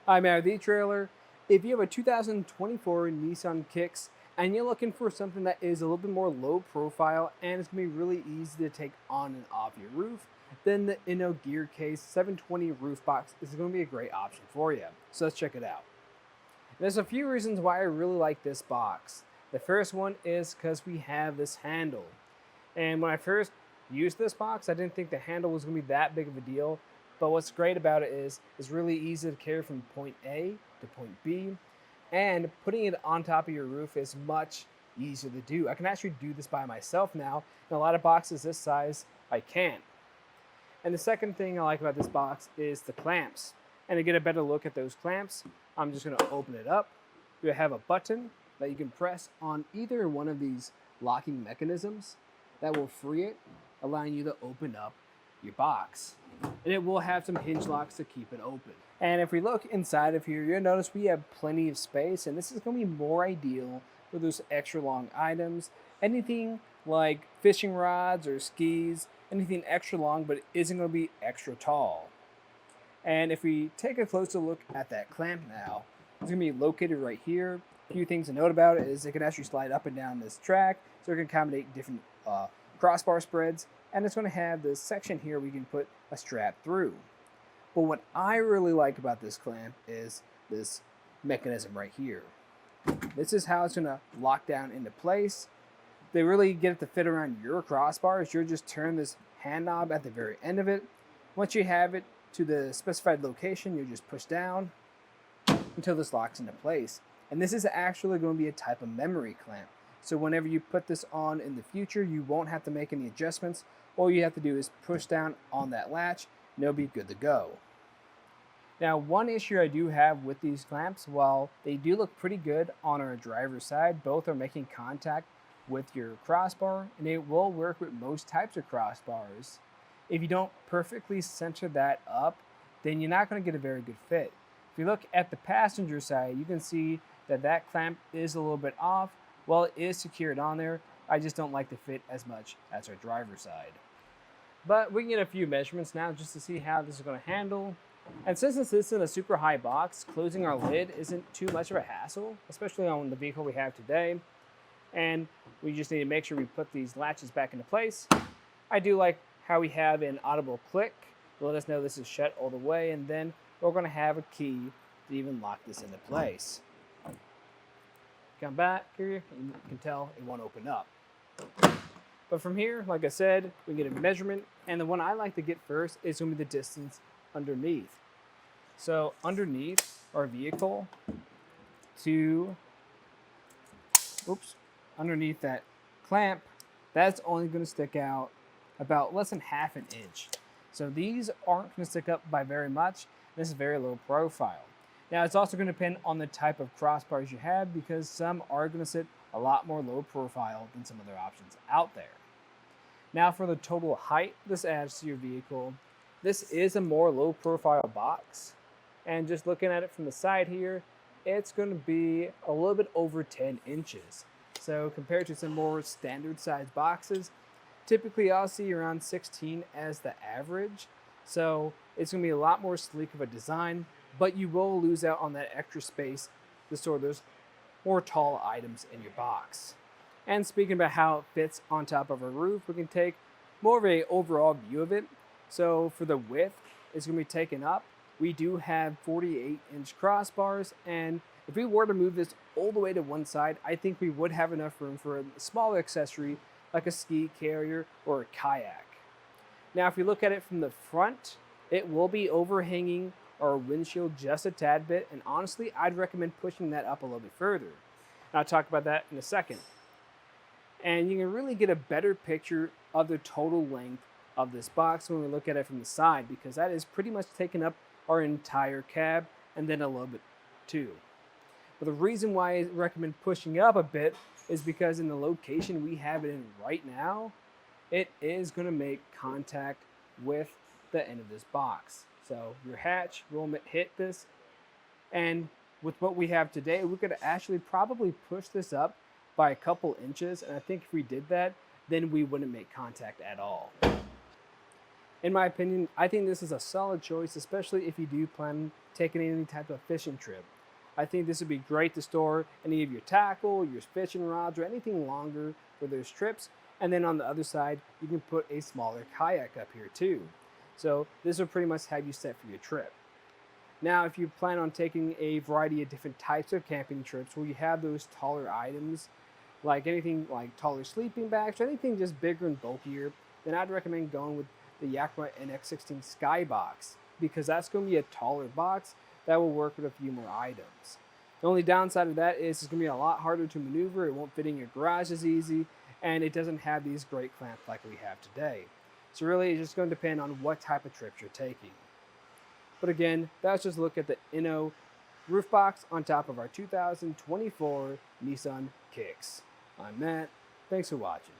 I'm at the trailer. If you have a 2024 Nissan Kicks and you're looking for something that is a little bit more low profile and it's going to be really easy to take on and off your roof, then the Inno Gear Case 720 Roof Box is going to be a great option for you. So let's check it out. There's a few reasons why I really like this box. The first one is because we have this handle. And when I first used this box, I didn't think the handle was going to be that big of a deal. But what's great about it is it's really easy to carry from point A to point B. And putting it on top of your roof is much easier to do. I can actually do this by myself now. In a lot of boxes this size, I can't. And the second thing I like about this box is the clamps. And to get a better look at those clamps, I'm just going to open it up. You have a button that you can press on either one of these locking mechanisms that will free it, allowing you to open up your box. And it will have some hinge locks to keep it open. And if we look inside of here, you'll notice we have plenty of space, and this is going to be more ideal for those extra long items. Anything like fishing rods or skis, anything extra long, but it isn't going to be extra tall. And if we take a closer look at that clamp now, it's going to be located right here. A few things to note about it is it can actually slide up and down this track, so it can accommodate different crossbar spreads, and it's going to have this section here we can put a strap through. But what I really like about this clamp is this mechanism right here. This is how it's going to lock down into place. They really get it to fit around your crossbars. You'll just turn this hand knob at the very end of it. Once you have it to the specified location, you just push down until this locks into place. And this is actually going to be a type of memory clamp. So whenever you put this on in the future, you won't have to make any adjustments. All you have to do is push down on that latch and it'll be good to go. Now, one issue I do have with these clamps, while they do look pretty good on our driver's side, both are making contact with your crossbar, and it will work with most types of crossbars. If you don't perfectly center that up, then you're not going to get a very good fit. If you look at the passenger side, you can see that that clamp is a little bit off. Well, it is secured on there. I just don't like the fit as much as our driver's side. But we can get a few measurements now just to see how this is going to handle. And since this isn't a super high box, closing our lid isn't too much of a hassle, especially on the vehicle we have today. And we just need to make sure we put these latches back into place. I do like how we have an audible click to let us know this is shut all the way, and then we're going to have a key to even lock this into place. Come back here, and you can tell it won't open up. But from here, like I said, we get a measurement, and the one I like to get first is going to be the distance underneath. So underneath our vehicle underneath that clamp, that's only going to stick out about less than half an inch. So these aren't going to stick up by very much. This is very low profile. Now, it's also going to depend on the type of crossbars you have, because some are going to sit a lot more low profile than some other options out there. Now, for the total height this adds to your vehicle, this is a more low profile box. And just looking at it from the side here, it's going to be a little bit over 10 inches. So compared to some more standard size boxes, typically I'll see around 16 as the average. So it's going to be a lot more sleek of a design, but you will lose out on that extra space to store those more tall items in your box. And speaking about how it fits on top of a roof, we can take more of an overall view of it. So for the width, it's going to be taken up. We do have 48-inch crossbars, and if we were to move this all the way to one side, I think we would have enough room for a smaller accessory like a ski carrier or a kayak. Now, if we look at it from the front, it will be overhanging our windshield just a tad bit, and honestly, I'd recommend pushing that up a little bit further. And I'll talk about that in a second. And you can really get a better picture of the total length of this box when we look at it from the side, because that is pretty much taking up our entire cab and then a little bit too. But the reason why I recommend pushing up a bit is because in the location we have it in right now, it is going to make contact with the end of this box. So your hatch will hit this, and with what we have today, we could actually probably push this up by a couple inches, and I think if we did that, then we wouldn't make contact at all. In my opinion, I think this is a solid choice, especially if you do plan taking any type of fishing trip. I think this would be great to store any of your tackle, your fishing rods, or anything longer for those trips. And then on the other side, you can put a smaller kayak up here too. So this will pretty much have you set for your trip. Now, if you plan on taking a variety of different types of camping trips where you have those taller items, like anything like taller sleeping bags or anything just bigger and bulkier, then I'd recommend going with the Yakima NX16 Skybox because that's going to be a taller box that will work with a few more items. The only downside of that is it's going to be a lot harder to maneuver, it won't fit in your garage as easy, and it doesn't have these great clamps like we have today. So really it's just going to depend on what type of trips you're taking. But again, that's just a look at the Inno Roof Box on top of our 2024 Nissan Kicks. I'm Matt. Thanks for watching.